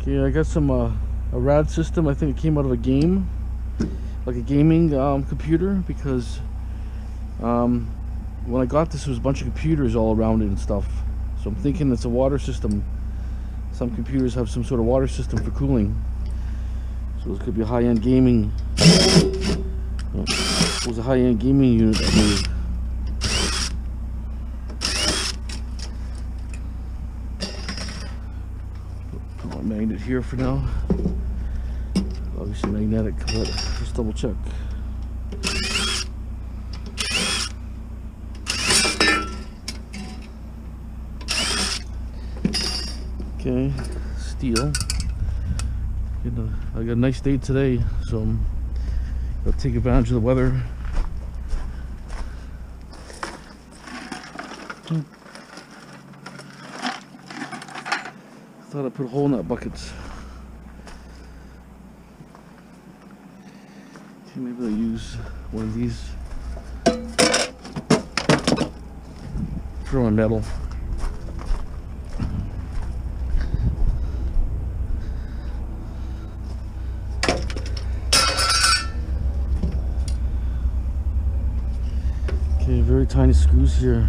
Okay, I got some a rad system. I think it came out of a game, like a gaming computer, because when I got this, there was a bunch of computers all around it and stuff. So I'm thinking it's a water system. Some computers have some sort of water system for cooling. So this could be a high-end gaming. It was a high-end gaming unit I made. Put my magnet here for now. Obviously magnetic, but just double check. Okay, steel. I got a nice day today, so I'm gonna take advantage of the weather. Thought I'd put a hole in that bucket. Okay, maybe I'll use one of these for my metal. Okay, very tiny screws here.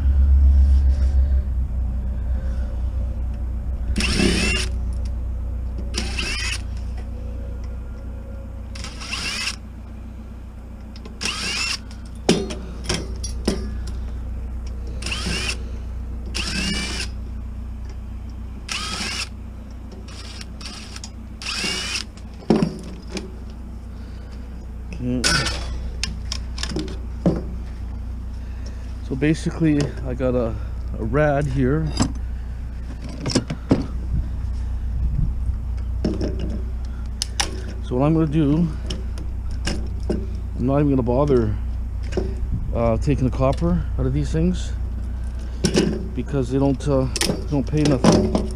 Okay. So basically I got a rad here. So what I'm going to do, I'm not even going to bother taking the copper out of these things, because they don't pay nothing.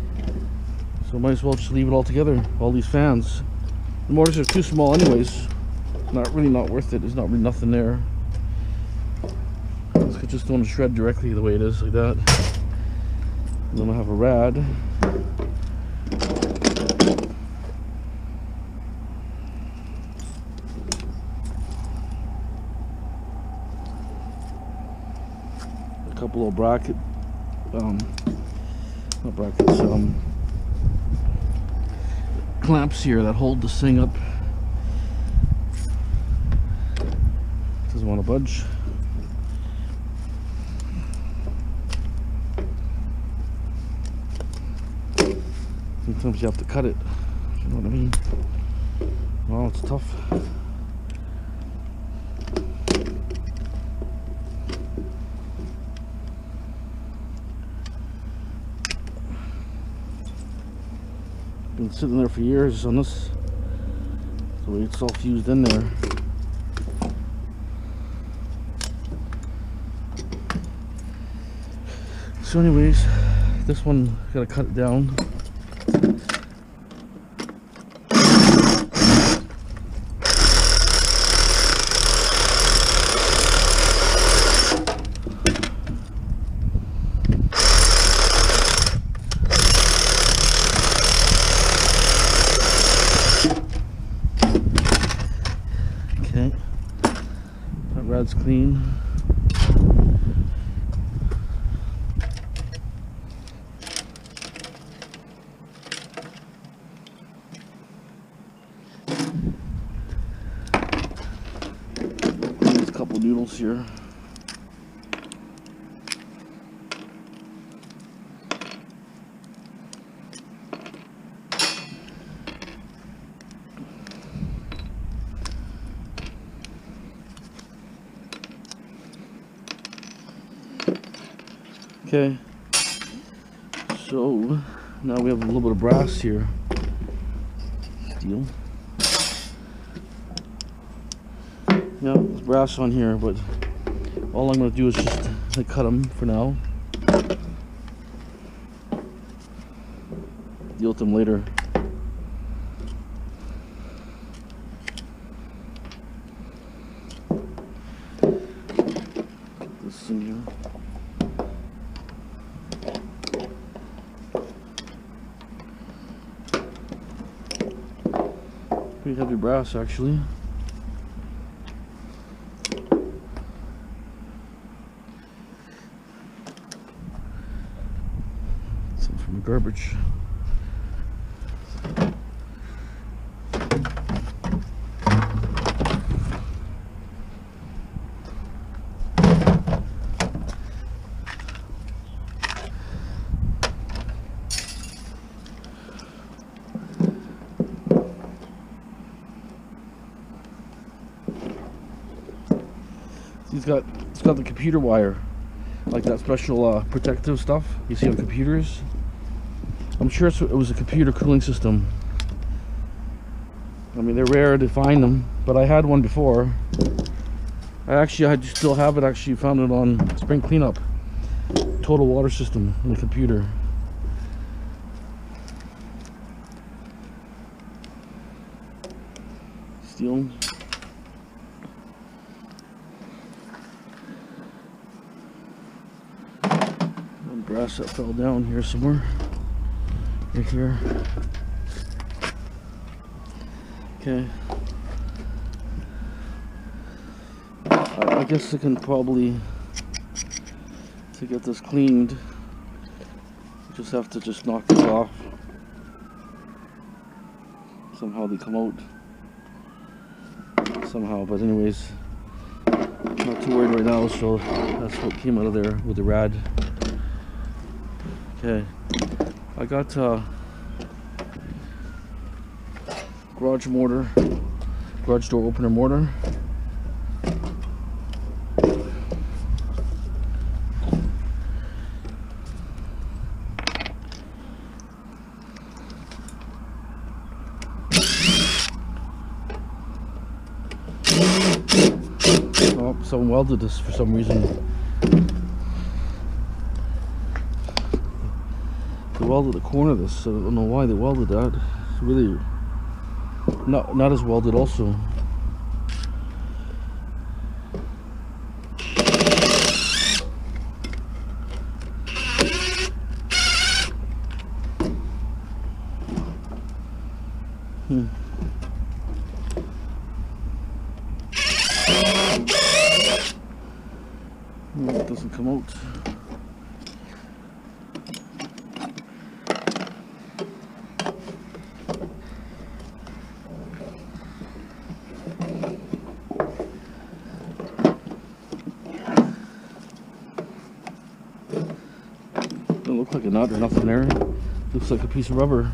So might as well just leave it all together, all these fans. The motors are too small anyways. Not worth it. There's not really nothing there. I just don't want to shred directly the way it is, like that. And then I have a rad. A couple of bracket, not brackets, clamps here that hold this thing up. Doesn't want to budge. Sometimes you have to cut it, you know what I mean? Well, it's tough. Been sitting there for years on this, the way it's all fused in there. So anyways, this one, gotta cut it down. Okay, that rad's clean. There's a couple noodles here. Okay, so now we have a little bit of brass here, steel. Yeah, there's brass on here, but all I'm going to do is just cut them for now. Deal with them later. Put this in here. Pretty heavy brass, actually. Some from the garbage. It's got the computer wire, like that special protective stuff you see on computers. I'm sure it was a computer cooling system. I mean, they're rare to find them, but I had one before. I still have it. Actually, found it on Spring Cleanup. Total water system in the computer. Steel. Brass that fell down here somewhere. Right here. Okay. I guess I can probably, to get this cleaned, just have to knock this off. Somehow they come out. Somehow, but anyways, not too worried right now, so that's what came out of there with the rad. Okay, I got garage door opener mortar. Oh, someone welded this for some reason. They welded the corner of this. I don't know why they welded that. It's really not as welded also. It doesn't come out. Doesn't look like a nut or nothing there. Looks like a piece of rubber.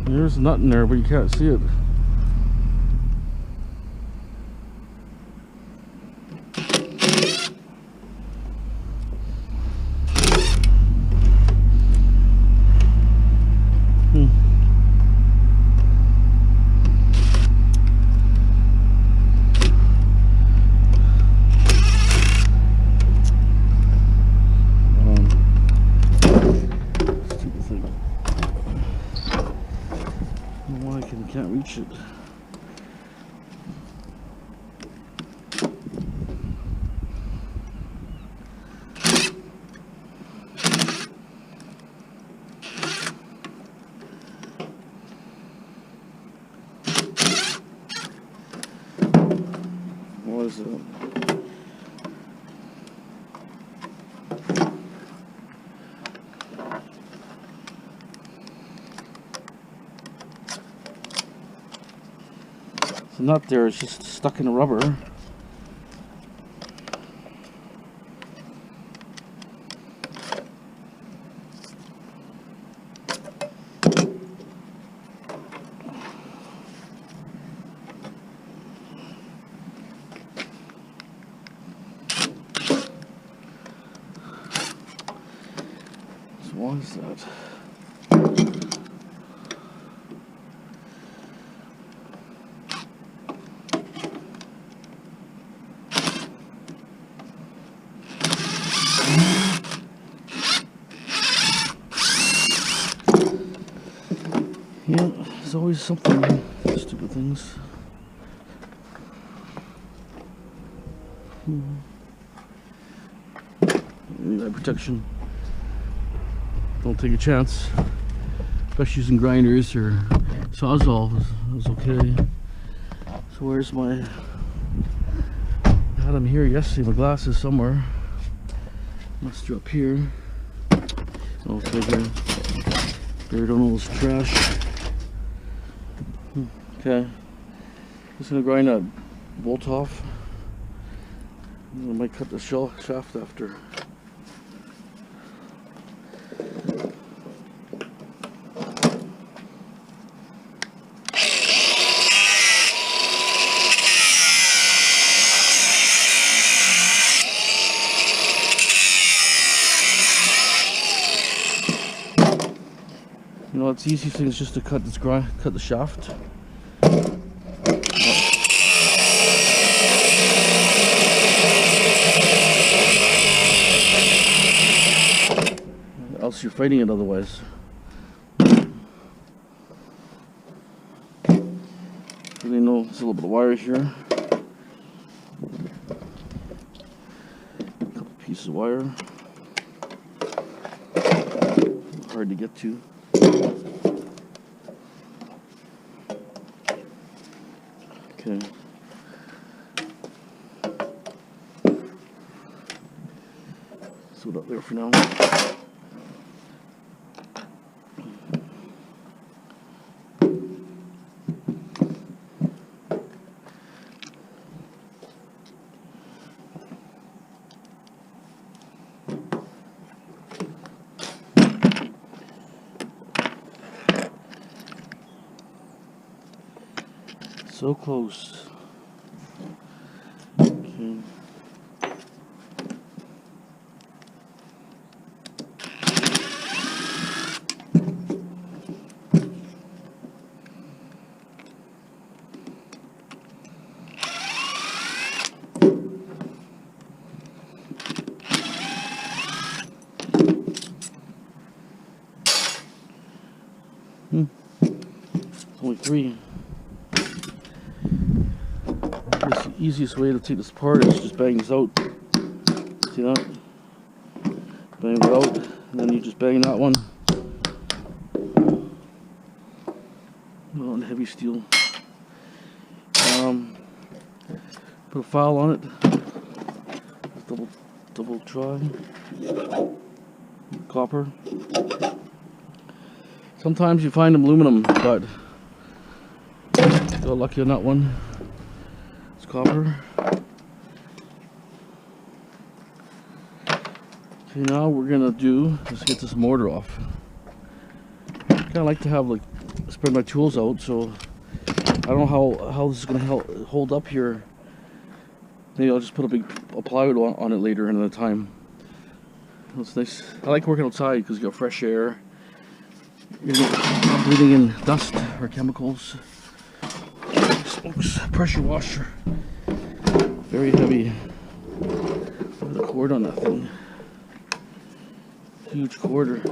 There's a nut in there, but you can't see it. Can't reach it. What is it? The nut there is just stuck in the rubber. So why is that? Yeah, there's always something. Stupid things. Eye protection. Don't take a chance. Especially using grinders or Sawzall is okay. So where's my... I had them here yesterday, my glasses somewhere. Must be up here. Oh, it's right here. Buried on all this trash. Okay. Just gonna grind that bolt off. I might cut the shaft after. You know, it's the easiest thing is just to cut the shaft. Else you're fighting it otherwise. Really know there's a little bit of wire here. A couple pieces of wire. Hard to get to. Okay. Let's put it up there for now. So close. Okay. Only 3. The easiest way to take this apart is just bang this out. See that? Bang it out, and then you just bang that one. On heavy steel. Put a file on it. Double try. Copper. Sometimes you find aluminum, but got lucky on that one. It's copper. Okay, now we're gonna let's get this mortar off. Kinda like to have spread my tools out, so I don't know how this is gonna hold up here. Maybe I'll just put a plywood on it later another time. It's nice. I like working outside because you got fresh air. You're not breathing in dust or chemicals. Smokes. Pressure washer. Very heavy. Look at the cord on that thing. Huge quarter.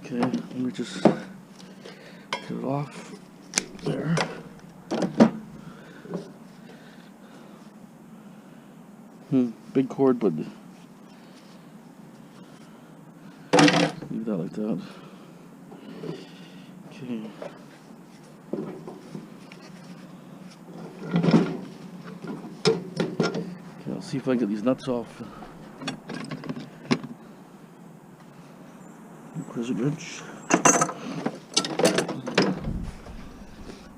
Okay, let me just get it off there. Big cord, but leave that like that. Okay. Okay, I'll see if I can get these nuts off. Crescent wrench.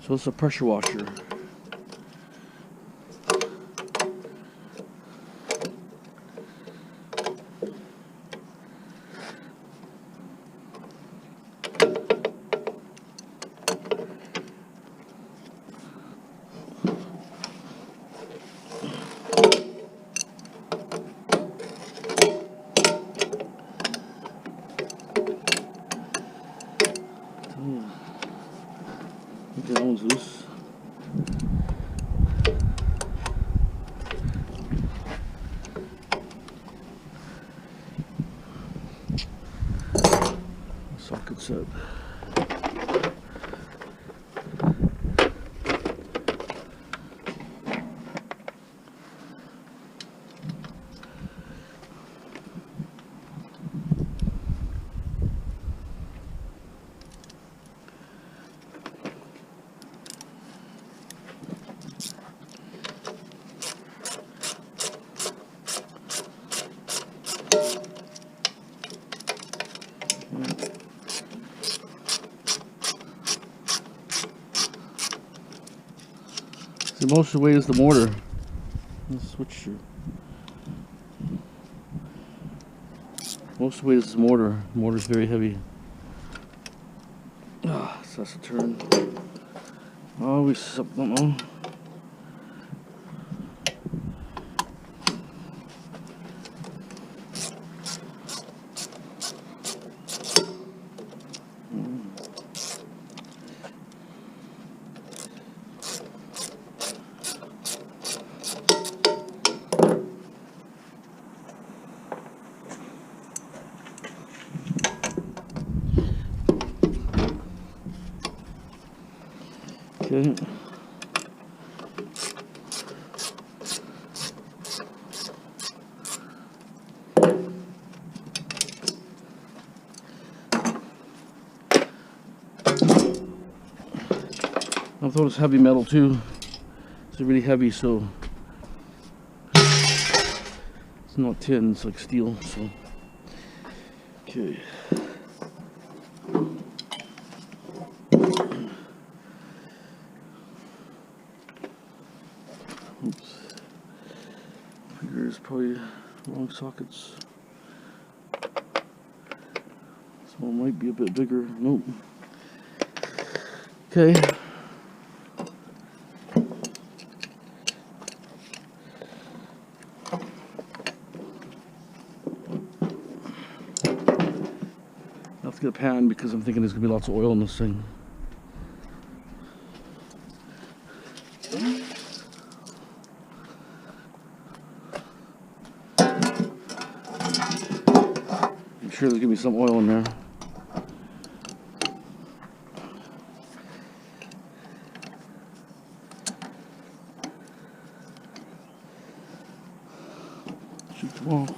So it's a pressure washer. Okay, that one's loose. Socket set. most of the weight is the mortar. Let's switch your. Most of the weight is the mortar. The mortar's very heavy. Ah, so that's a turn. Always something. Okay. I thought it's heavy metal too. It's really heavy, so it's not tin, it's like steel. So okay. Oops. Here's probably wrong sockets. This one might be a bit bigger. Nope. Okay. I have to get a pan because I'm thinking there's gonna be lots of oil in this thing. I'm sure there's gonna be some oil in there. Shoot them off.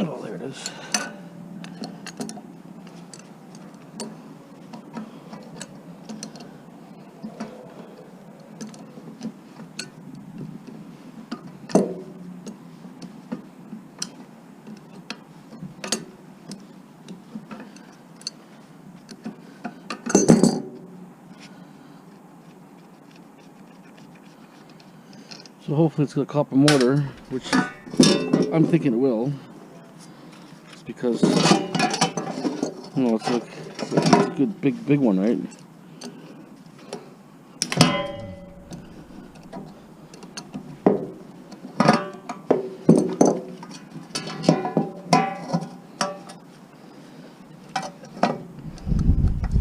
Oh, there it is. So hopefully it's got a copper mortar, which I'm thinking it will. It's because, you know, it's a good big one, right?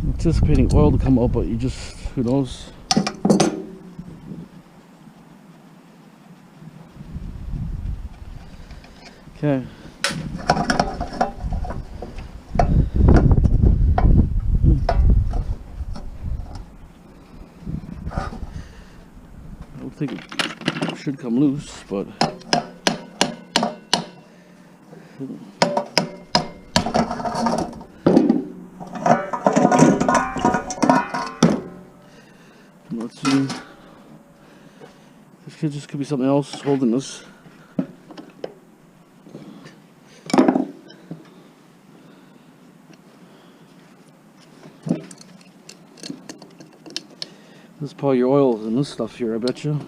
Anticipating oil to come out, but you just, who knows? Okay. I don't think it should come loose, but let's see. This could be something else holding this. This is probably your oils and this stuff here, I bet you.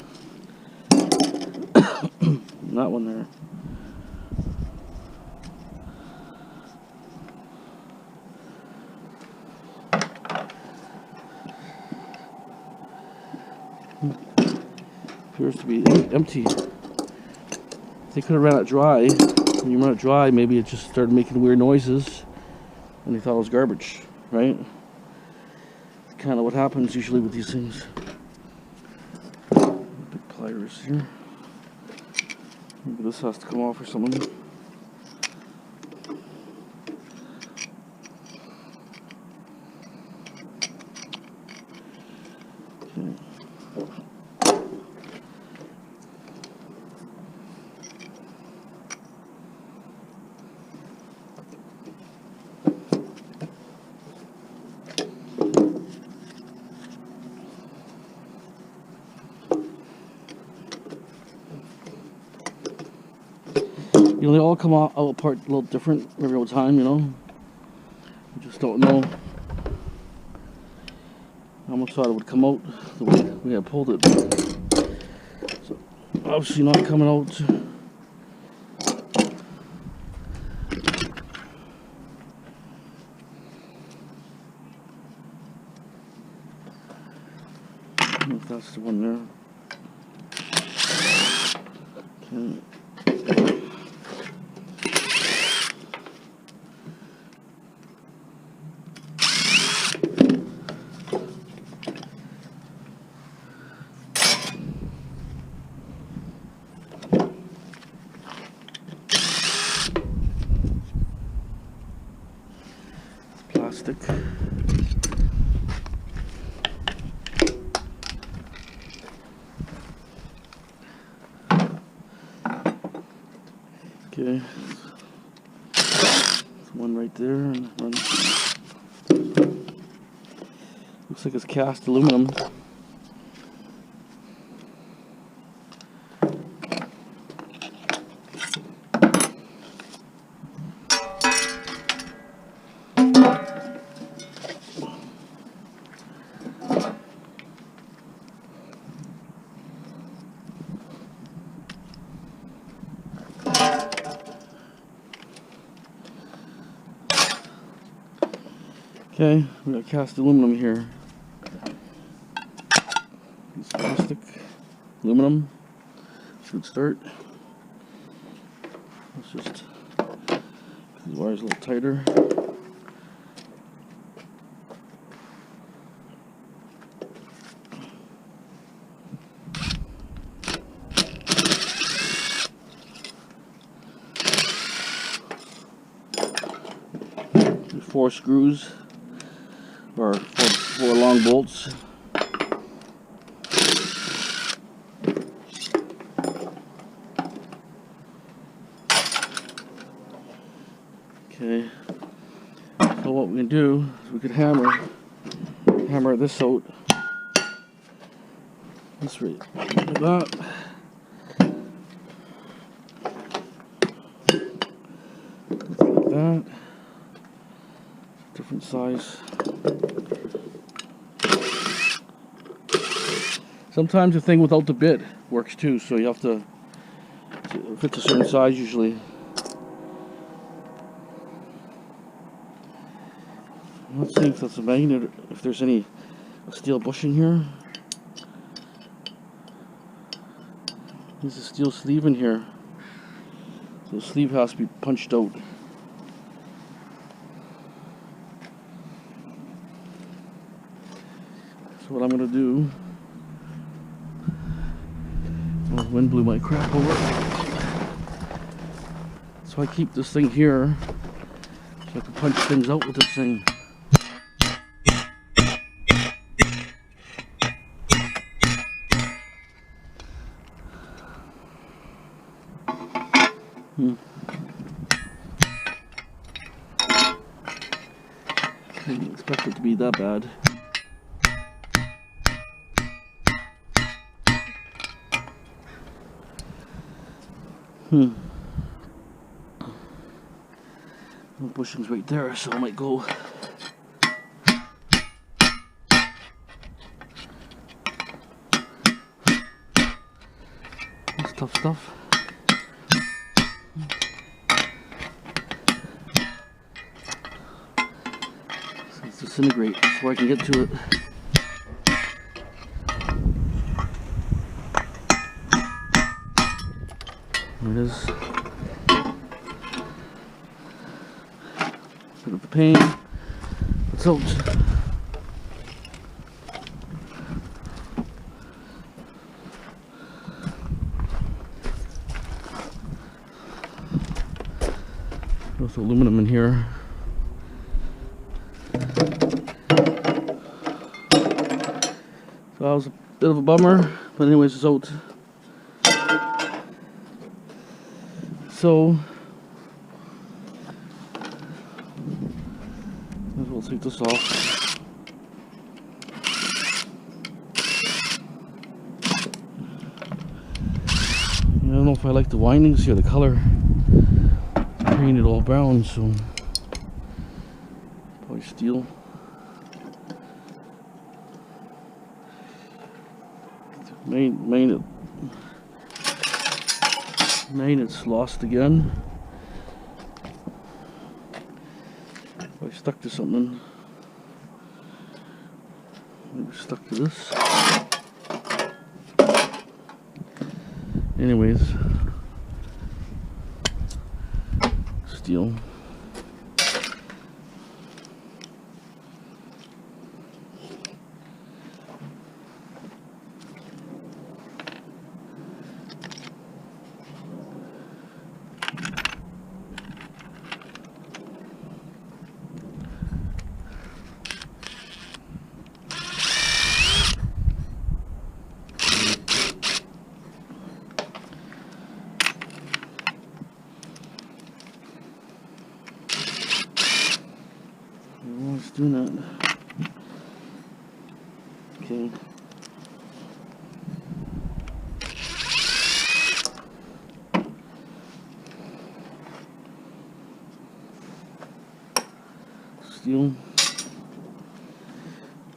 That one there. Appears to be empty. They could have ran it dry. When you run it dry, maybe it just started making weird noises and they thought it was garbage, right? Kind of what happens usually with these things. Big pliers here. Maybe this has to come off or something. Okay. You know, they all come out apart a little different every time, you know. You just don't know. I almost thought it would come out the way we had pulled it. So, obviously not coming out. I don't know if that's the one there. Okay. Plastic. Okay, there's one right there, and one. Looks like it's cast aluminum. Okay, we got cast aluminum here. Piece of plastic, aluminum. Should start. Let's just get the wires a little tighter. There's 4 screws. Or 4 long bolts. Okay, so what we can do is we could hammer this out. This right, like that. Like that. Different size. Sometimes the thing without the bit works too, so you have to, if it's a certain size usually. Let's see if that's a magnet, if there's any steel bushing here. There's a steel sleeve in here. So the sleeve has to be punched out. So what I'm going to do, well, the wind blew my crap over. So I keep this thing here so I can punch things out with this thing. I didn't expect it to be that bad. The bushing's right there, so I might go. That's tough stuff. So it's disintegrate before I can get to it. There it is. Bit of a pain. It's out. There's aluminum in here. So that was a bit of a bummer, but anyways, it's out. So we'll take this off. I don't know if I like the windings here, the color. Painted all brown, so probably steel. Main it's lost again. I stuck to something. Maybe stuck to this. Anyways, steel. Let's do that. Okay. Steel.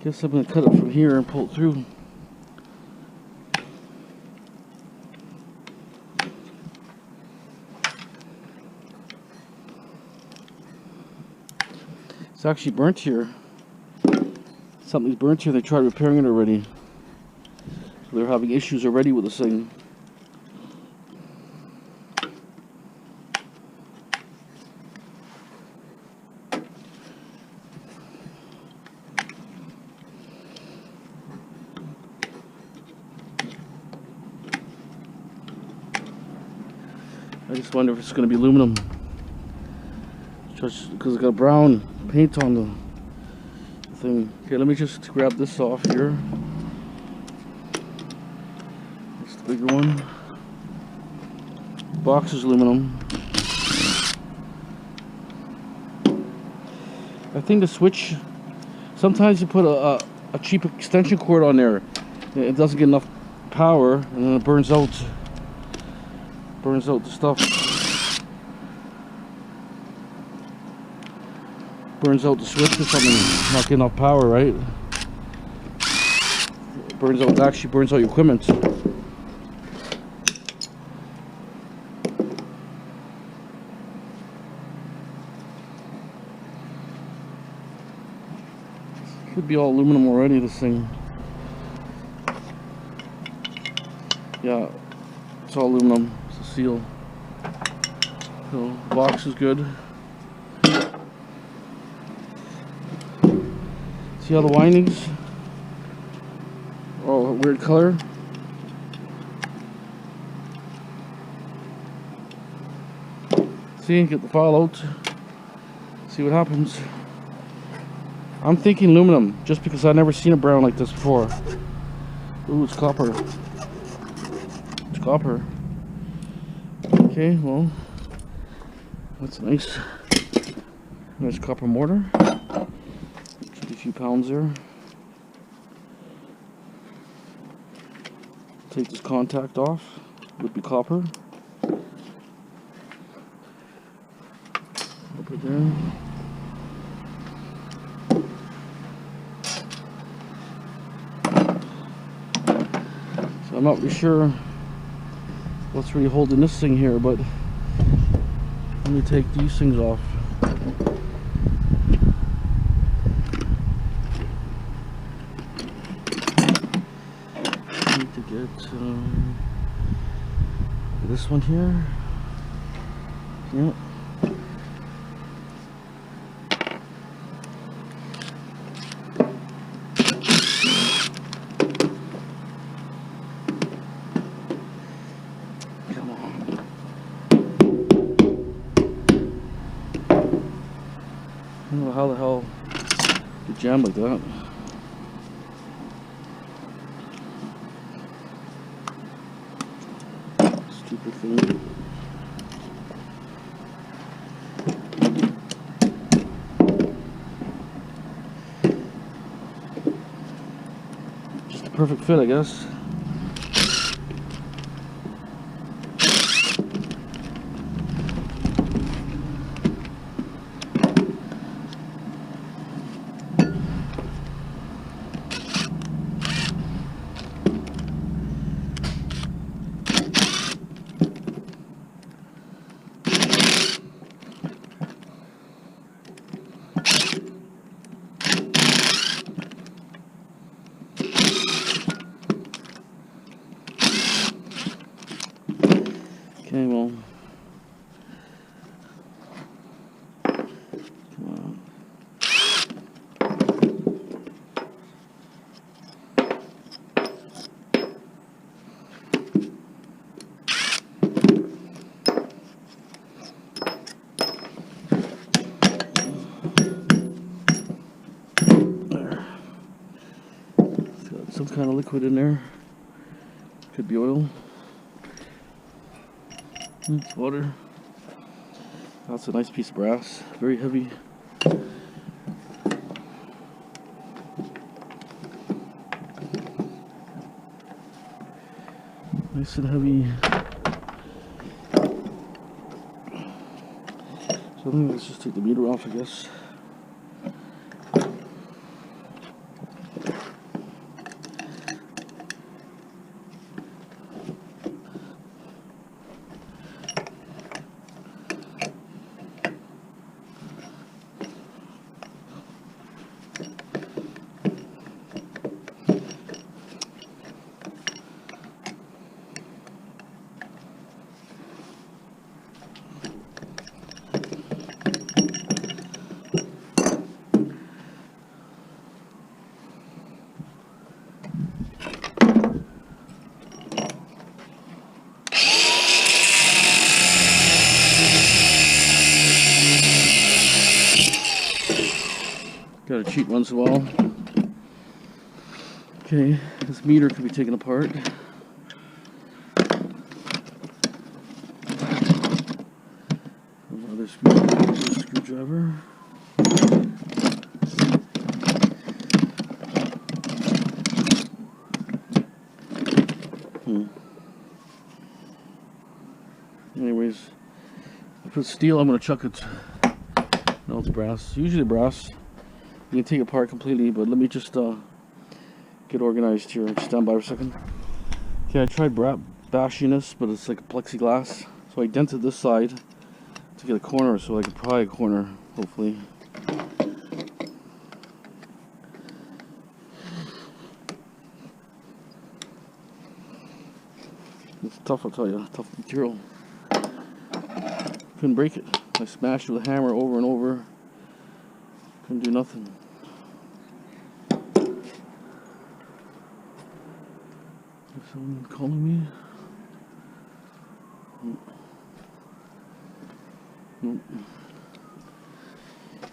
Guess I'm gonna cut it from here and pull it through. It's actually burnt here. Something's burnt here. They tried repairing it already. So they're having issues already with this thing. I just wonder if it's going to be aluminum. Just because it's got brown paint on the thing. Okay, let me just grab this off here. That's the bigger one. Box is aluminum. I think the switch, sometimes you put a cheap extension cord on there, it doesn't get enough power and then it burns out the stuff. Burns out the switch or something, not getting enough power, right? It actually burns out your equipment. Could be all aluminum already, this thing. Yeah, it's all aluminum, it's a seal. So, the box is good. See all the windings? Oh, weird color. See, get the file out. See what happens. I'm thinking aluminum, just because I've never seen a brown like this before. Ooh, it's copper. It's copper. Okay, well, that's nice. Nice copper mortar. A few pounds there. Take this contact off. Would be copper. Put it there. So I'm not really sure what's really holding this thing here, but let me take these things off. This one here. Yep. Come on. I don't know how the hell it jammed like that. Stupid thing. Just a perfect fit, I guess. Okay, well, come on. There. It's got some kind of liquid in there. Could be oil. It's water. That's a nice piece of brass. Very heavy. Nice and heavy. So I think let's just take the meter off, I guess. Gotta cheat once in a while. Okay, this meter could be taken apart. Another screwdriver. Anyways, if it's steel, I'm gonna chuck it. No, it's brass. Usually brass. You can take it apart completely, but let me just get organized here. Just stand by for a second. Okay, I tried bashing this, but it's like plexiglass. So I dented this side to get a corner, so I could pry a corner, hopefully. It's tough, I'll tell you. Tough material. Couldn't break it. I smashed it with a hammer over and over. Couldn't do nothing. Is someone calling me? Nope.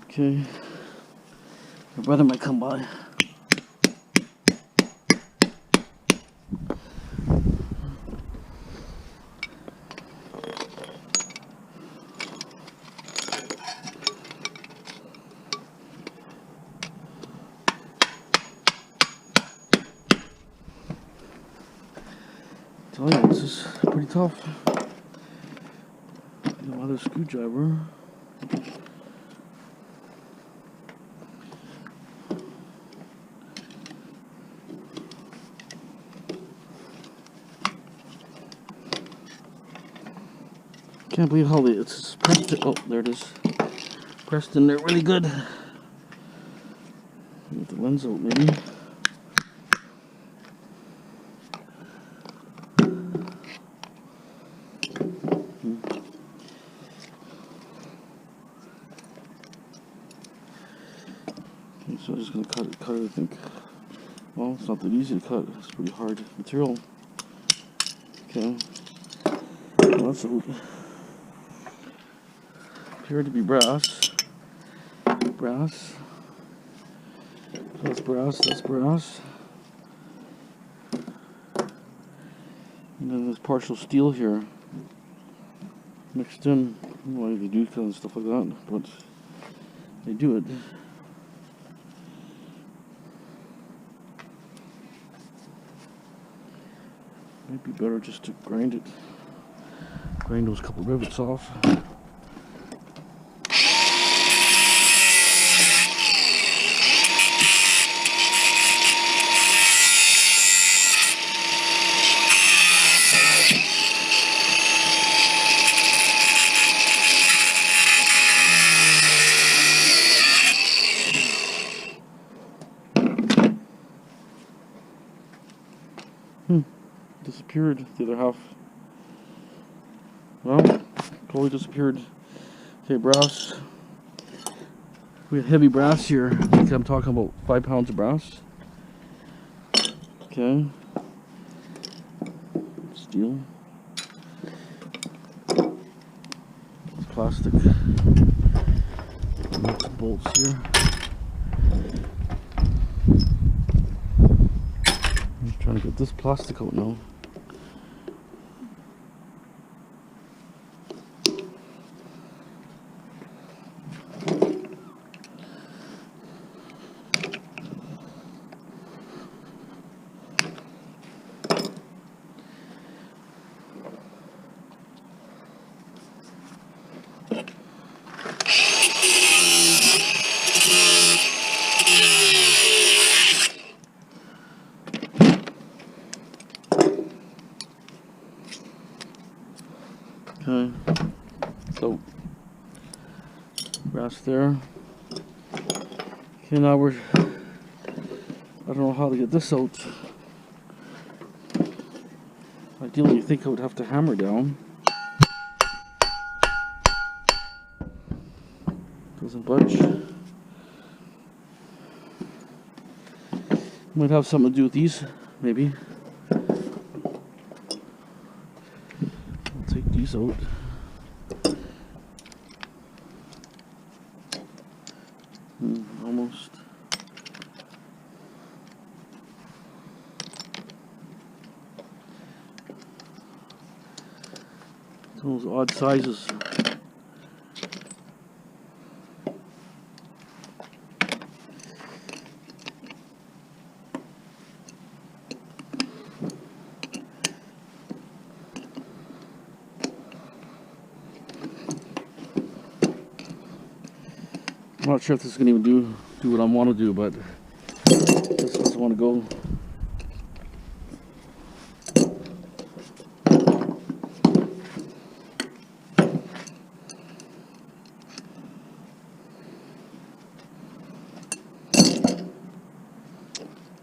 Okay. My brother might come by. I tell you, this is pretty tough. Another screwdriver. Can't believe how it's pressed. Oh, there it is. Pressed in there really good. Get the lens out, maybe. So I'm just gonna cut it, I think. Well, it's not that easy to cut. It's pretty hard material. Okay. Well, that's appeared to be brass. Brass. So that's brass, that's brass. And then there's partial steel here. Mixed in. I don't know why they do kind of stuff like that, but they do it. Might be better just to grind it. Grind those couple rivets off. Disappeared the other half. Well, totally disappeared. Okay, brass. We have heavy brass here. I think I'm talking about 5 pounds of brass. Okay. Steel. Plastic. Nuts and bolts here. I'm trying to get this plastic out now. Okay, so brass there. Okay, now I don't know how to get this out. Ideally, you think I would have to hammer down. Doesn't budge. Might have something to do with these, maybe. Take these out. Almost. Those odd sizes. I'm not sure if this is going to even do what I want to do, but this doesn't want to go.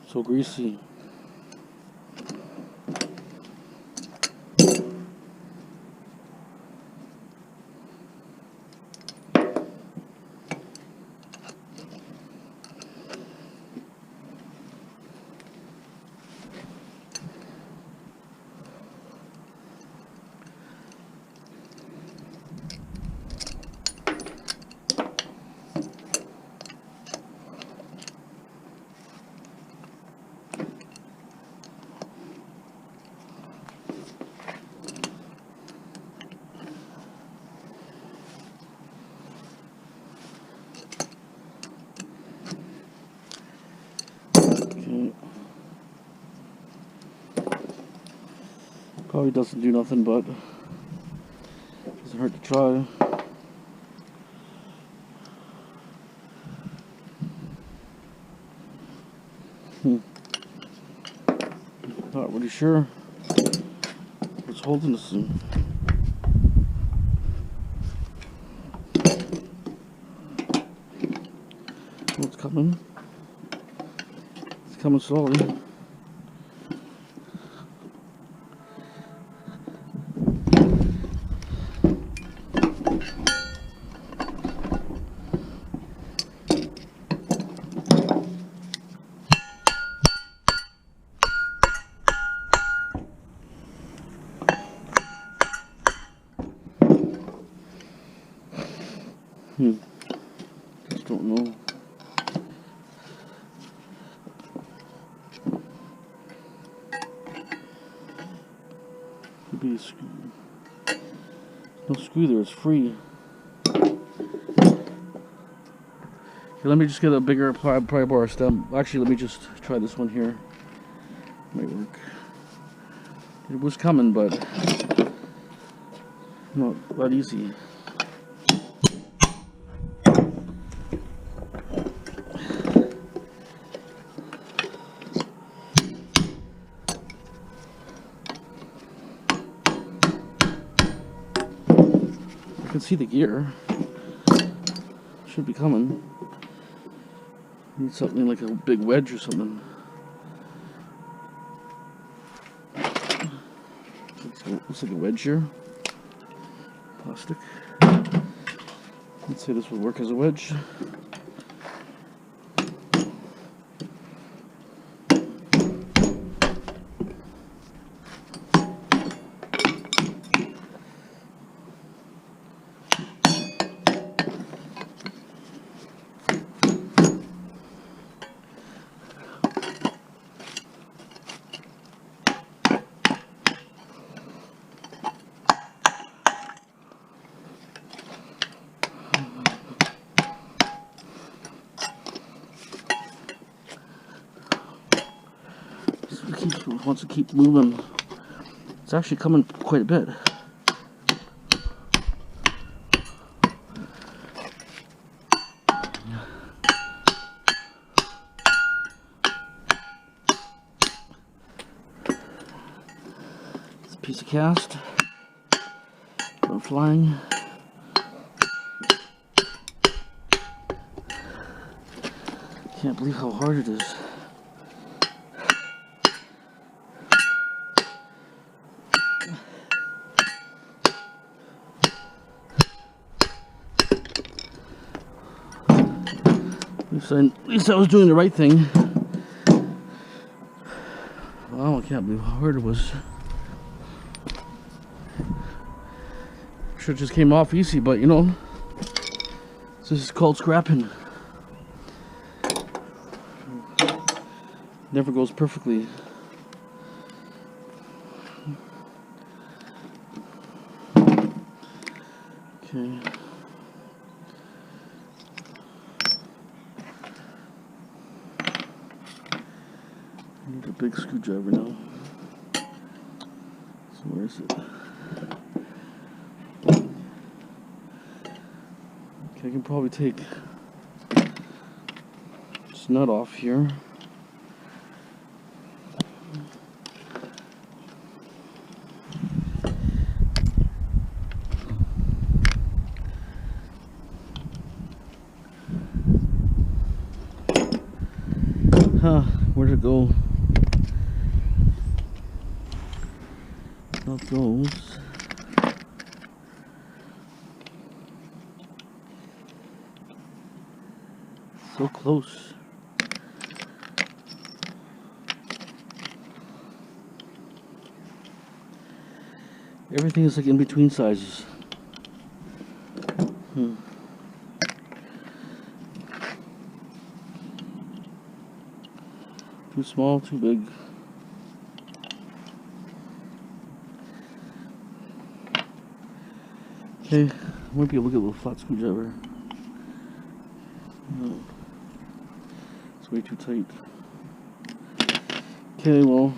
So greasy. Probably doesn't do nothing, but doesn't hurt to try. Not really sure what's holding this thing. Oh, it's coming. It's coming slowly. Just don't know. Could be a screw. No screw there, it's free. Okay, let me just get a bigger pry bar stem. Actually, let me just try this one here. Might work. It was coming, but not that easy. I can see the gear. Should be coming. Need something like a big wedge or something. Looks like a wedge here. Plastic. Let's say this would work as a wedge. Wants to keep moving. It's actually coming quite a bit. It's a piece of cast. I'm flying. Can't believe how hard it is. At least I was doing the right thing. Wow, I can't believe how hard it was. Sure, it just came off easy, but you know, this is called scrapping. Never goes perfectly. Okay. I need a big screwdriver now. So where is it? Okay, I can probably take this nut off here. Where'd it go? Not those. So close. Everything is like in between sizes. Too small, too big. Okay, I might be able to get a little flat screwdriver. No, it's way too tight. Okay, well.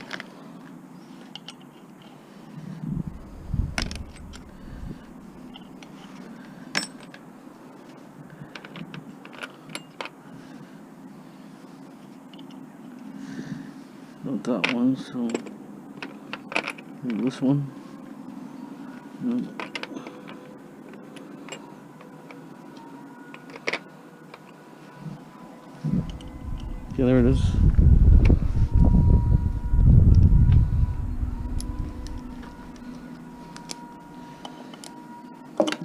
Not that one, so maybe this one. No. Yeah, there it is.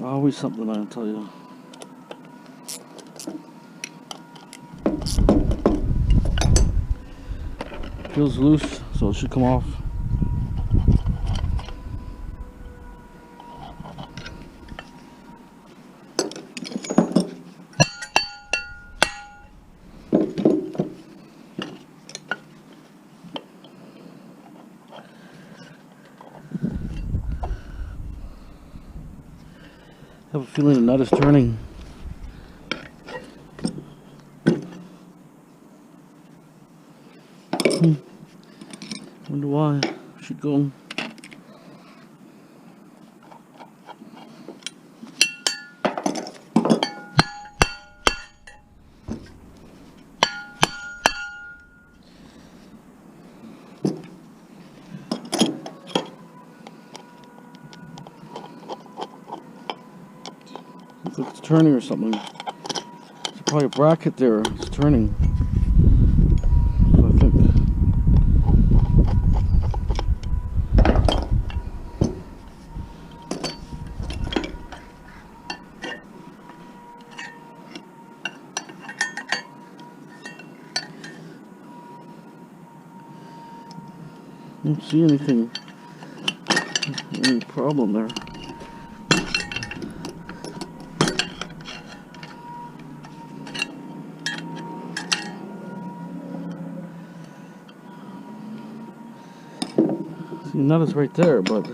Always something, I'll tell you. Feels loose, so it should come off. have a feeling the nut is turning. Wonder why. Should go. Looks like it's turning or something. There's probably a bracket there. It's turning. So I think. I don't see anything. Any problem there. See, the nut is right there, but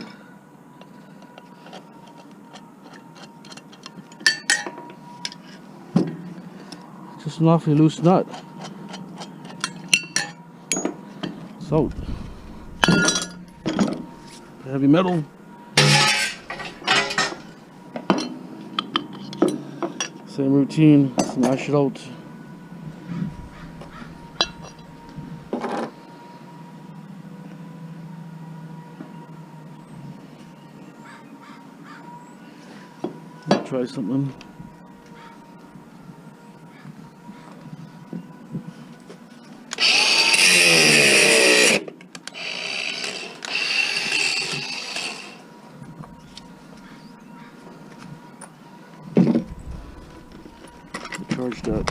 it's just an awfully loose nut. It's out. Heavy metal. Same routine. Smash it out. Try something. Charge that.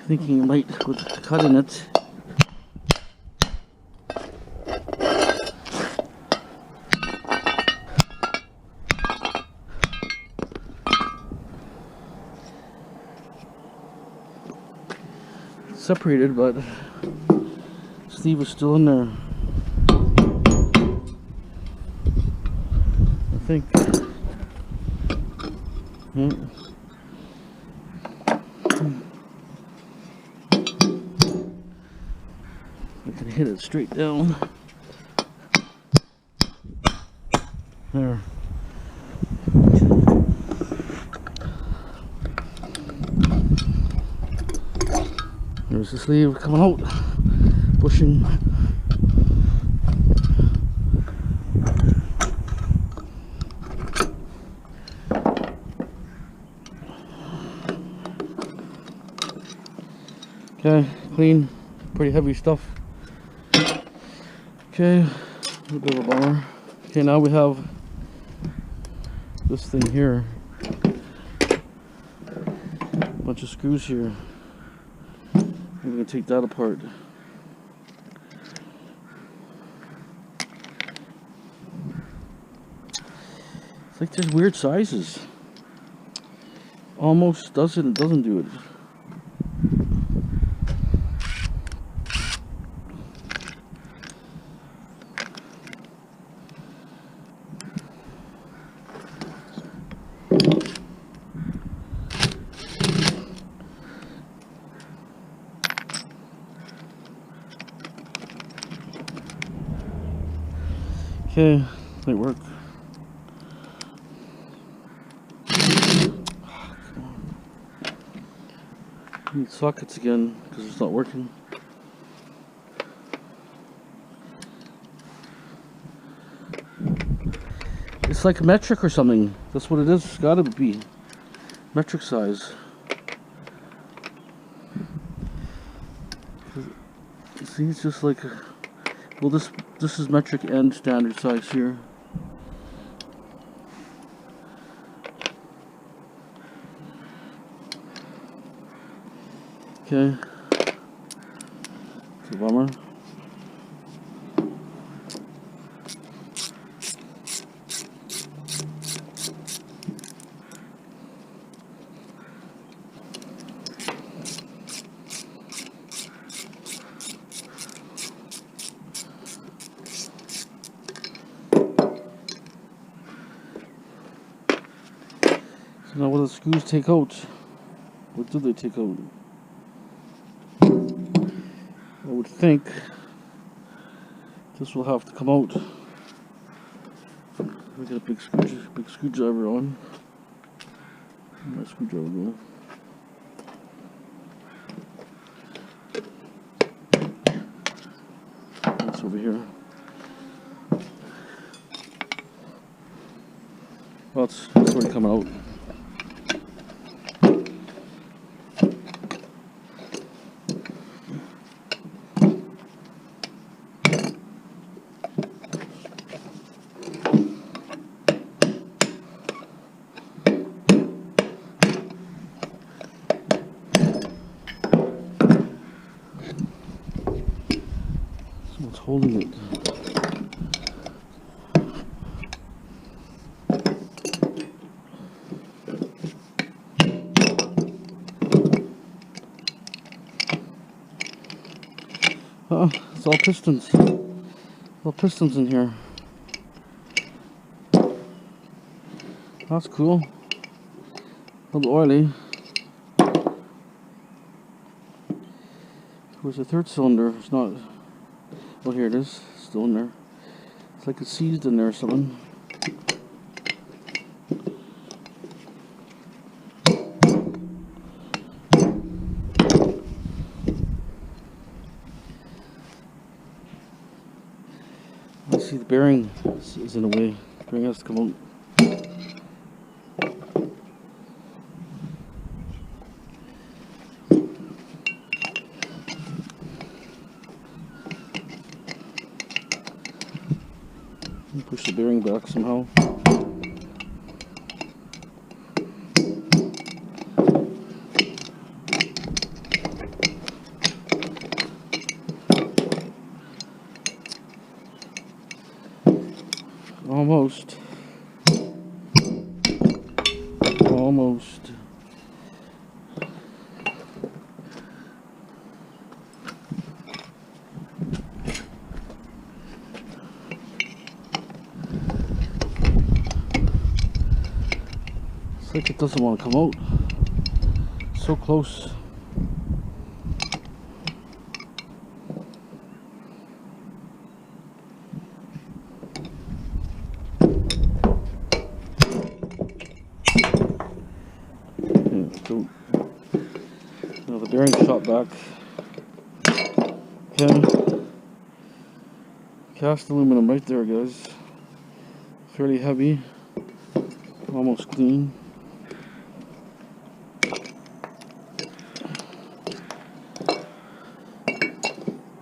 Thinking you might with the cut in it. Separated, but sleeve is still in there. I think. I can hit it straight down. There. There's the sleeve coming out, pushing. Okay, clean, pretty heavy stuff. Okay, a little bit of a bummer. Okay, now we have this thing here. A bunch of screws here. I'm gonna take that apart. It's like there's weird sizes. Almost does it and doesn't do it. Okay, they work. Need sockets again because it's not working. It's like metric or something. That's what it is. It's gotta be metric size. See, it's just like, well, this is metric and standard size here. Okay, it's a bummer. So now what do the screws take out? What do they take out? I would think this will have to come out. We got a big screwdriver on. Where'd my screwdriver go? It's over here. Well, it's already come out. Someone's holding it. It's all pistons. All pistons in here. That's cool. A little oily. Where's the third cylinder? It's not. Oh, here it is. Still in there. It's like it's seized in there or something. I see the bearing is in the way. The bearing has to come out. Push the bearing back somehow. Almost. Almost. It's like it doesn't want to come out. So close. So, now the bearing shot back. Okay. Cast aluminum right there, guys. Fairly heavy. Almost clean.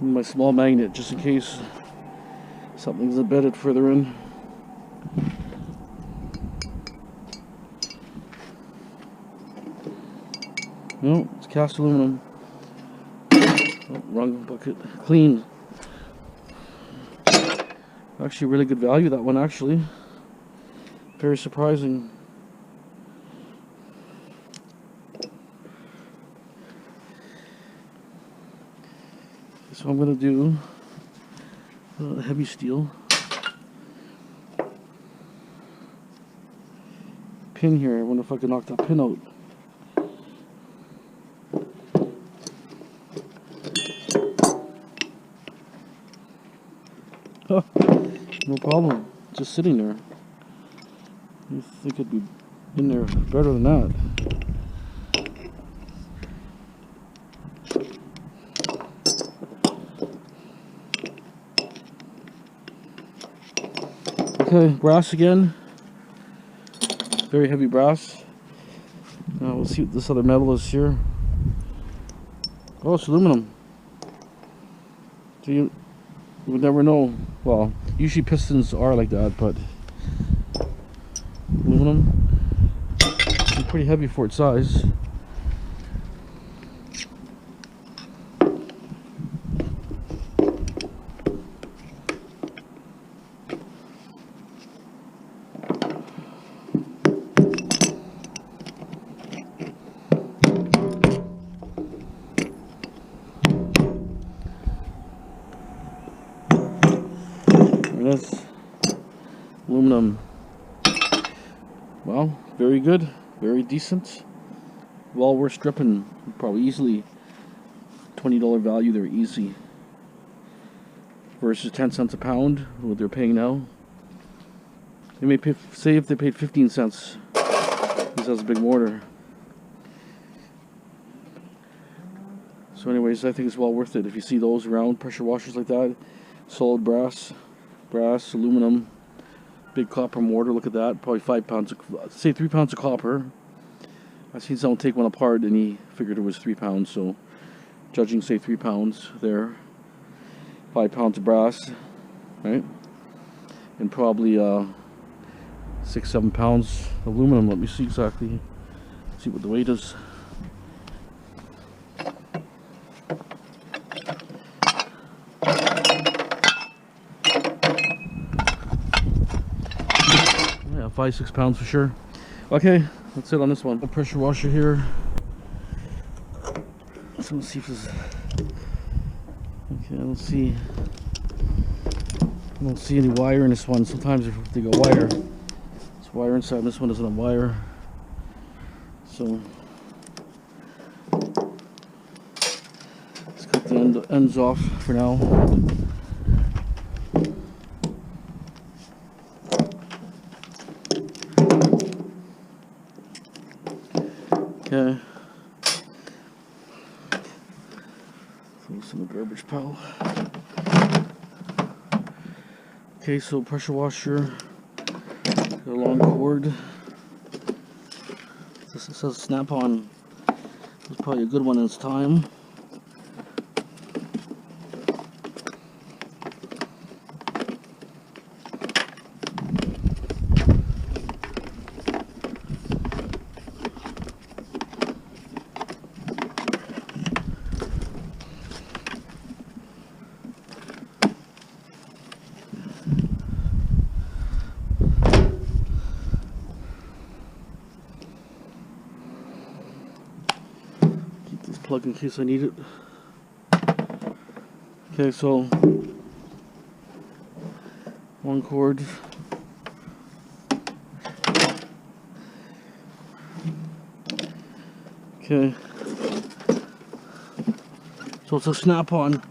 And my small magnet, just in case something's embedded further in. No, it's cast aluminum. Oh, wrong bucket. Clean. Actually, really good value, that one, actually. Very surprising. So I'm going to do heavy steel. Pin here. I wonder if I can knock that pin out. Huh, no problem. Just sitting there. You think it'd be in there better than that. Okay, brass again. Very heavy brass. Now we'll see what this other metal is here. Oh, it's aluminum. So you would never know. Well, usually pistons are like that, but aluminum. It's pretty heavy for its size. This aluminum, well, very good, very decent, well worth stripping. Probably easily $20 value there, easy, versus 10 cents a pound what they're paying now. They may pay, say if they paid 15 cents, this has a big mortar. So anyways, I think it's well worth it. If you see those around, pressure washers like that, solid brass, aluminum, big copper mortar, look at that, probably 5 pounds, say 3 pounds of copper. I've seen someone take one apart and he figured it was 3 pounds, so judging, say 3 pounds there, 5 pounds of brass, right, and probably 6-7 pounds aluminum. Let me see exactly, see what the weight is. Yeah, 5-6 pounds for sure. Okay, that's it on this one. The pressure washer here. So let's see if this. Okay, let's see. I don't see any wire in this one. Sometimes if they got wire, there's wire inside. This one doesn't have wire. So let's cut the ends off for now. Okay. Throw this in the garbage pile. Okay, so pressure washer. Got a long cord. This says snap-on. It's probably a good one in its time. Plug in case I need it. Okay, so one cord. Okay, so it's a snap-on.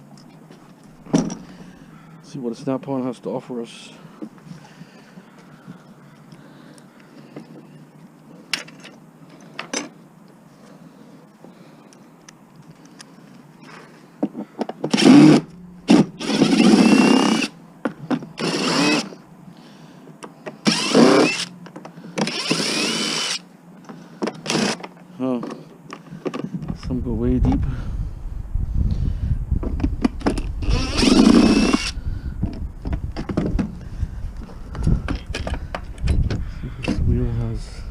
Let's see what a snap-on has to offer us. Oh, some go way deep. See if this wheel has.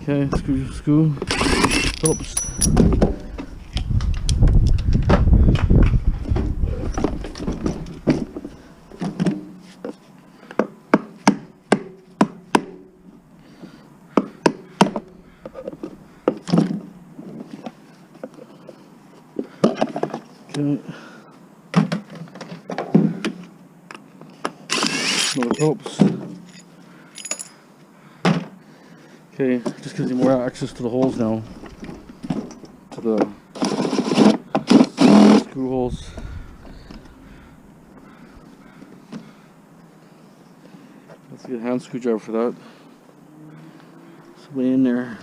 Okay, screw Phillips. Okay. Another Phillips. Okay, just gives you more access to the holes now. To the screw holes. Let's get a hand screwdriver for that. It's way in there.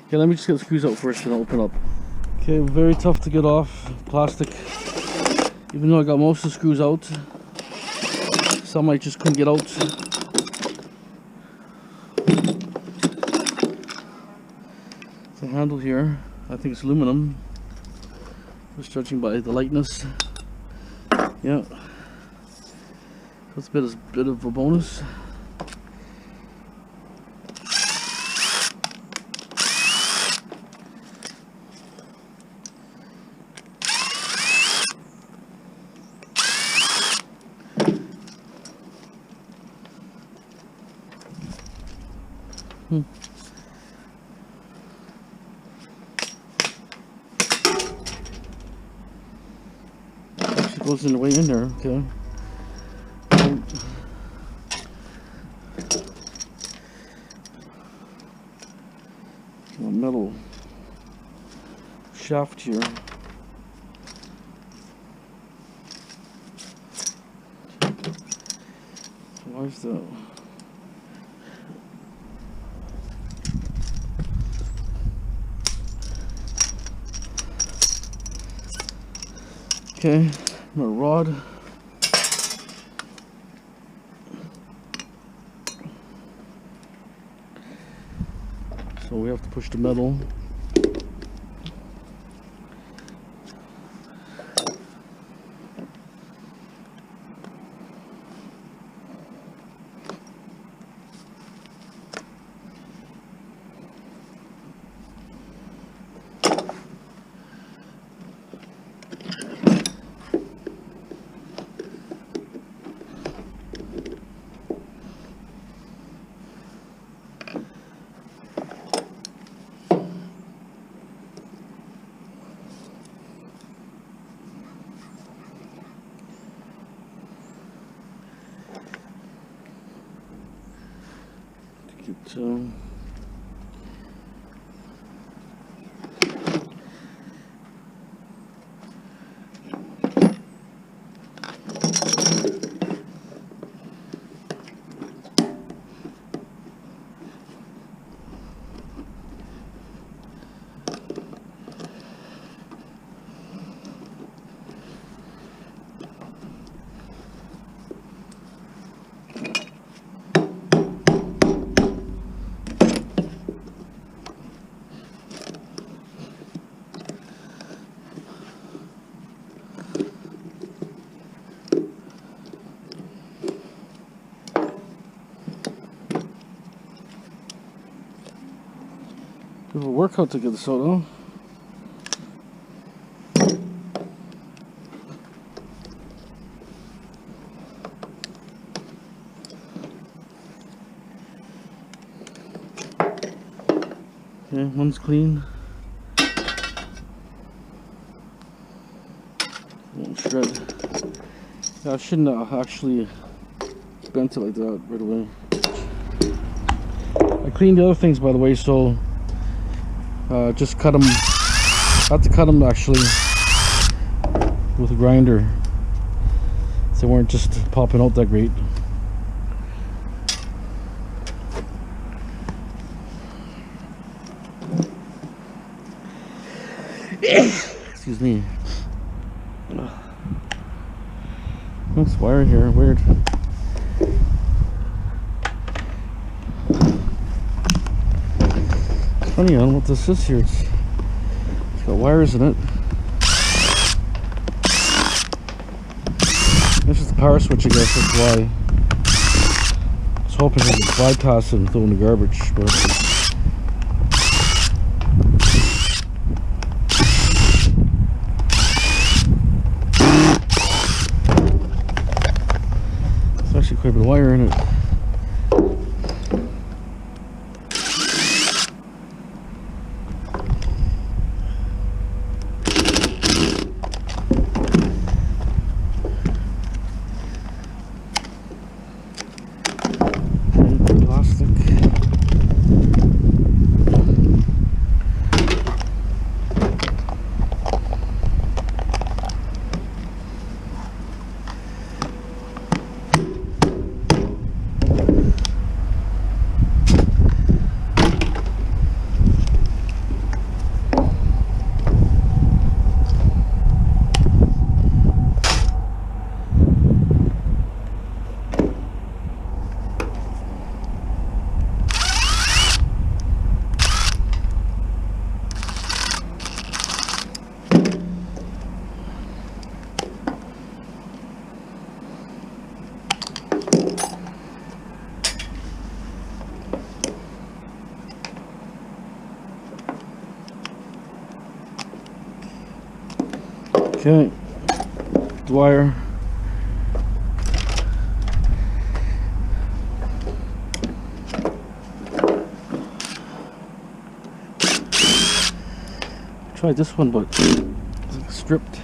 Okay, let me just get the screws out first and open up. Okay, very tough to get off. Plastic. Even though I got most of the screws out, some I just couldn't get out. The handle here, I think it's aluminum. Just judging by the lightness. Yeah. That's a bit of a bonus. Actually goes in the way in there, okay. A metal shaft here. Why is that? Okay, my rod. So we have to push the metal. Bit of a workout to get this out, though. Okay, one's clean. Won't shred. Yeah, I shouldn't have actually bent it like that right away. I cleaned the other things, by the way, so just cut them. Had to cut them actually with a grinder. So they weren't just popping out that great. Excuse me. This wire here, weird. It's funny, I don't know what this is here. It's got wires in it. This is the power switch, I guess, that's why. I was hoping it would bypass it and throw in the garbage, but quite a bit of wire in it. Plastic. Okay, the wire. Tried this one, but it's stripped.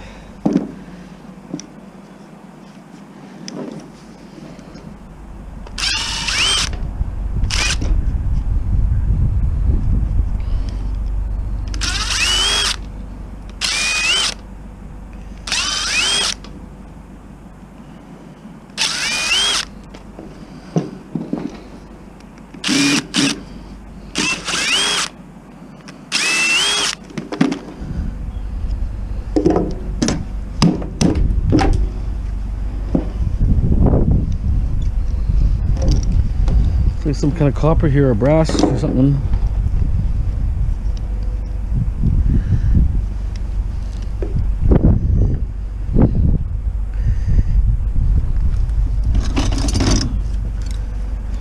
Like some kind of copper here or brass or something.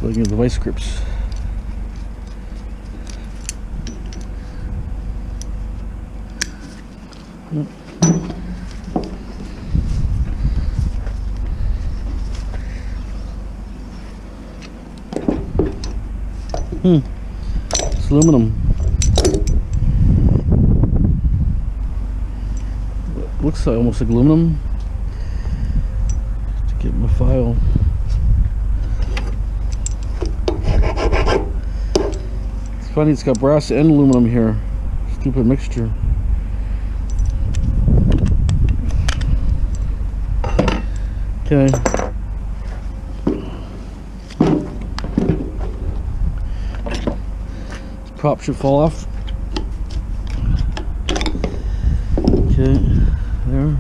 Looking at the vice grips. It's aluminum. Looks like almost like aluminum. To get my file. It's funny, it's got brass and aluminum here. Stupid mixture. Okay. Prop should fall off. Okay, there.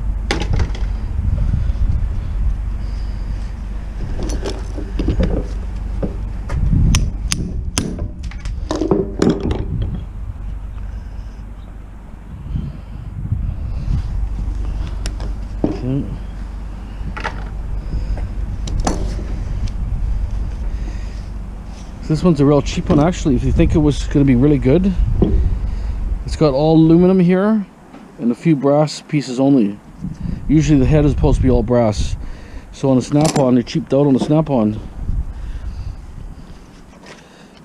Okay. This one's a real cheap one, actually. If you think it was going to be really good, it's got all aluminum here and a few brass pieces only. Usually the head is supposed to be all brass. So on the snap-on, they cheaped out on the snap-on.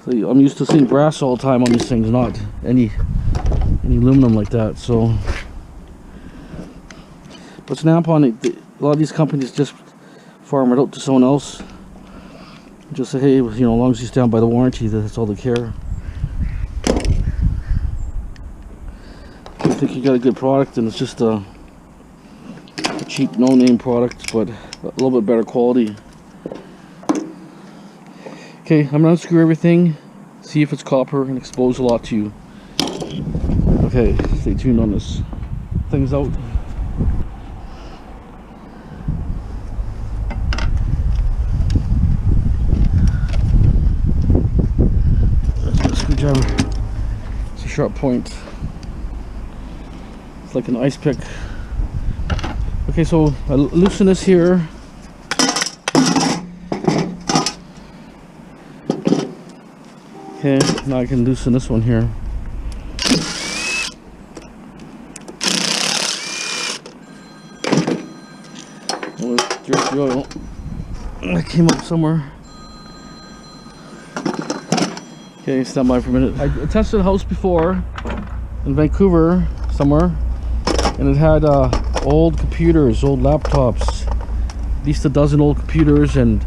So I'm used to seeing brass all the time on these things, not any aluminum like that. So, but snap-on, a lot of these companies just farm it out to someone else. Just say, hey, you know, as long as you stand by the warranty, that's all they care. If you think you got a good product, and it's just a cheap, no-name product, but a little bit better quality. Okay, I'm gonna unscrew everything, see if it's copper, and expose a lot to you. Okay, stay tuned on this. Things out. It's a sharp point. It's like an ice pick. Okay, so I loosen this here. Okay, now I can loosen this one here. Dirty oil. I came up somewhere. Okay, stand by for a minute. I tested a house before in Vancouver somewhere, and it had old computers, old laptops, at least a dozen old computers and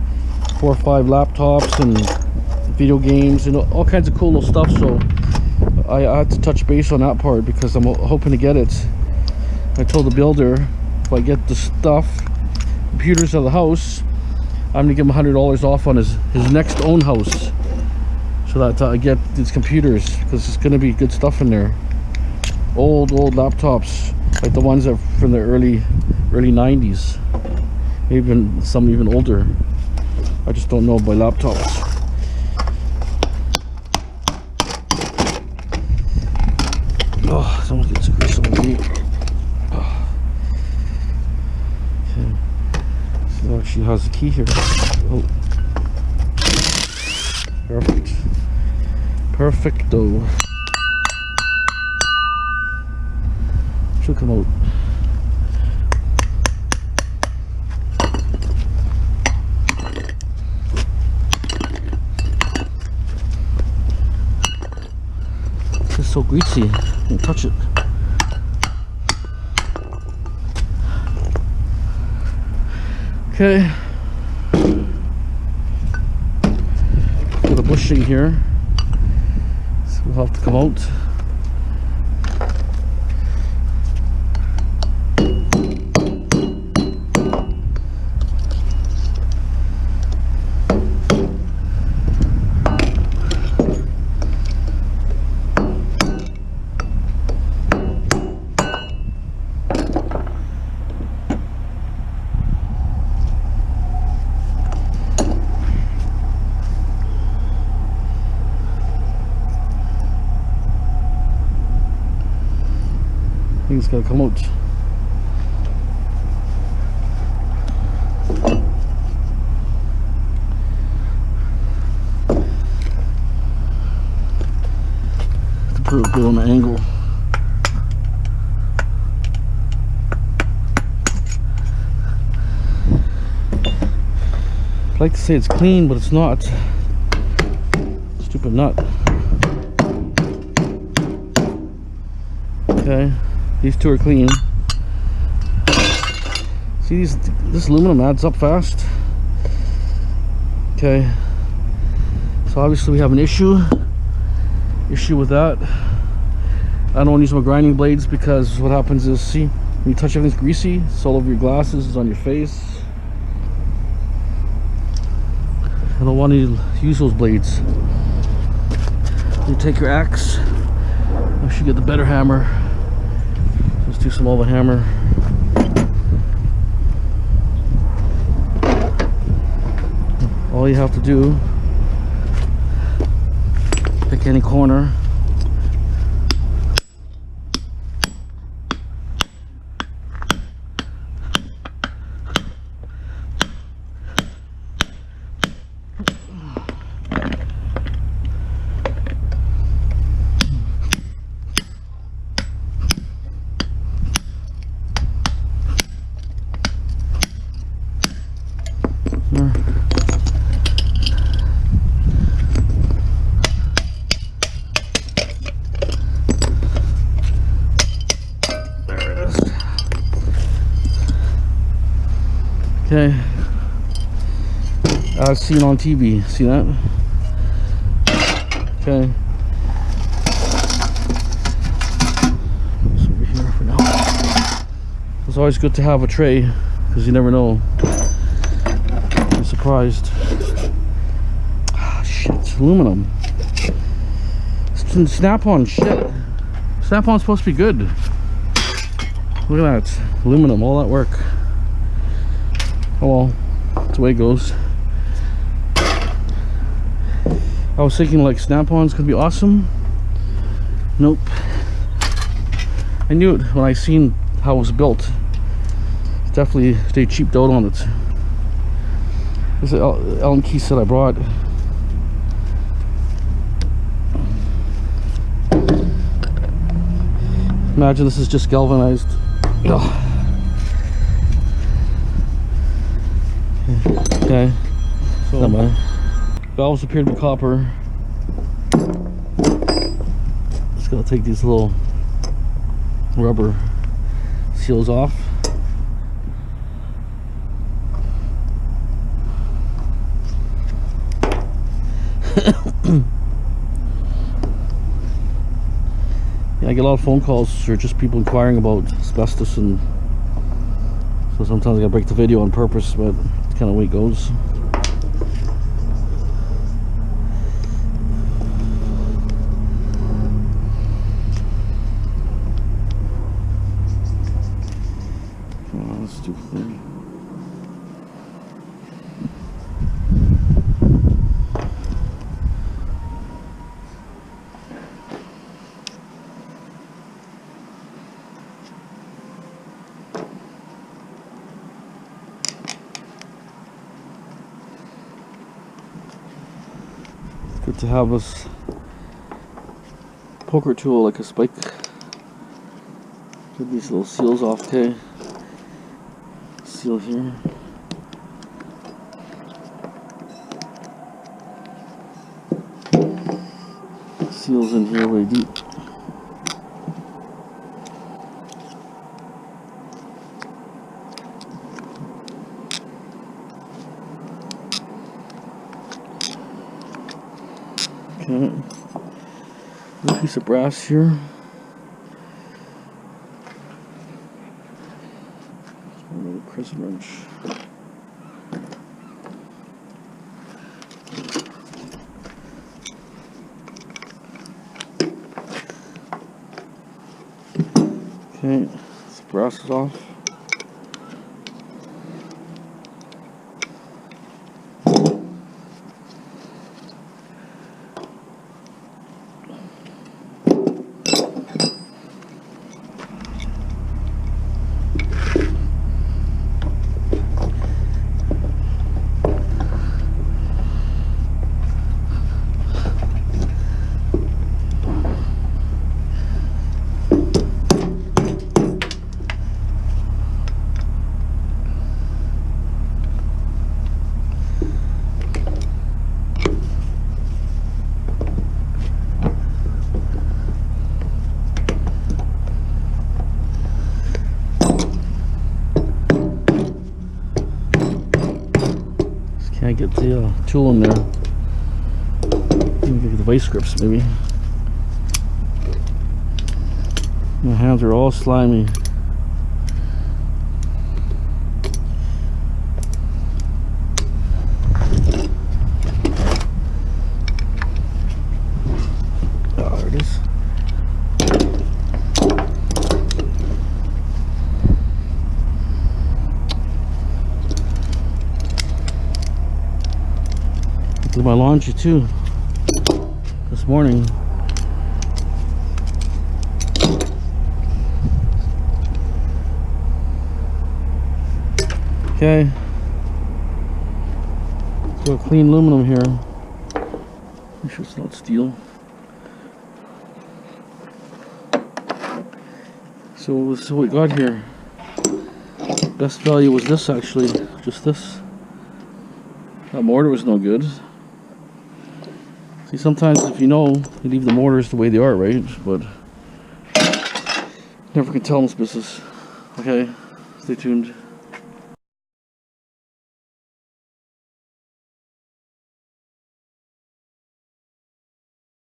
4 or 5 laptops and video games and all kinds of cool little stuff. So I had to touch base on that part because I'm hoping to get it. I told the builder if I get the stuff, computers of the house, I'm gonna give him $100 off on his next own house, so that I get these computers, because it's gonna be good stuff in there. Old laptops, like the ones that are from the early 90s, even some even older. I just don't know by laptops. Oh, someone gets grease on me. Oh. Okay. So it actually has the key here. Oh. Perfect. Perfecto. She'll come out. It's so greasy. Don't touch it. Okay. Got a bushing here, so we'll have to come out. Things gotta come out. To put a bit on the angle. I'd like to say it's clean, but it's not. Stupid nut. Okay. These two are clean. See, this aluminum adds up fast. Okay, so obviously we have an issue with that. I don't want to use my grinding blades, because what happens is, see, when you touch everything's greasy, it's all over your glasses, it's on your face. I don't want to use those blades. You take your axe. I should get the better hammer. Let's do some of the hammer. All you have to do, pick any corner. Okay, as seen on TV, see that? Okay, it's over here for now. It's always good to have a tray, because you never know. I'm surprised. Ah, shit, aluminum. Snap-on, shit. Snap-on's supposed to be good. Look at that, aluminum, all that work. Oh well, that's the way it goes. I was thinking like snap-ons could be awesome. Nope. I knew it when I seen how it was built. Definitely they cheaped out on it. This is Allen key set I brought. Imagine this is just galvanized. Ugh. Okay. So valves appear to be copper. Just gotta take these little rubber seals off. Yeah, I get a lot of phone calls or just people inquiring about asbestos, and so sometimes I gotta break the video on purpose, but it's kind of the way it goes. Oh, that's stupid thing. Good to have this poker tool like a spike. Get these little seals off, okay? Seal here. Seals in here way deep. Okay, little piece of brass here. Another crescent wrench. Okay, this brass is off. Can't get the tool in there. Maybe get the vice grips, maybe. My hands are all slimy. Oh, there it is. Did my laundry too this morning. Okay, so clean aluminum here. Make sure it's not steel. So what we got here. Best value was this, actually, just this. That mortar was no good. See, sometimes if you know, you leave the mortars the way they are, right? But never can tell in this business. Okay, stay tuned.